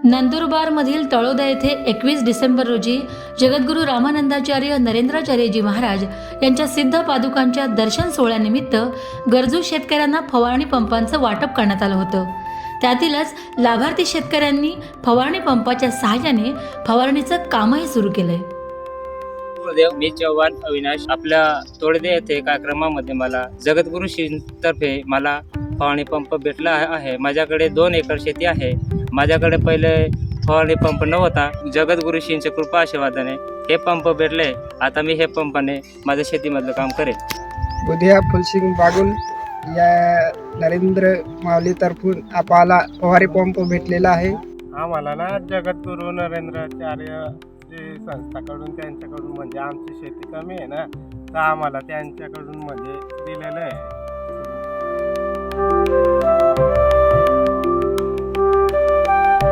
नंदुरबारमधील तळोदा येथे 21 डिसेंबर रोजी जगद्गुरू रामानंदाचार्य नरेंद्राचार्यजी महाराज यांच्या सिद्ध पादुकांच्या दर्शन सोहळ्यानिमित्त गरजू शेतकऱ्यांना फवारणी पंपांचं वाटप करण्यात आलं होतं। त्यातीलच लाभार्थी शेतकऱ्यांनी फवारणी पंपाच्या सहाय्याने फवारणीचं कामही सुरू केलंय। मी चव्हाण अविनाश आपल्या तोडदे येथे कार्यक्रमामध्ये मला जगद्गुरू श्रींतर्फे मला फवारणी पंप भेटला आहे। माझ्याकडे 2 एकर शेती आहे। माझ्याकडे पहिले फवारणी पंप नव्हता। जगद्गुरू श्रींच्या कृपा आशीर्वादाने हे पंप भेटले। आता मी हे पंपाने माझ्या शेतीमधलं काम करेन। उद्या फुलसिंग बागुल या नरेंद्र माऊलीतर्फून आपल्याला फवारणी पंप भेटलेला आहे। आम्हाला ना जगद्गुरू नरेंद्राचार्य जी संस्थाकडून त्यांच्याकडून म्हणजे आमची शेती कमी आहे ना, तर आम्हाला त्यांच्याकडून म्हणजे दिलेलं आहे।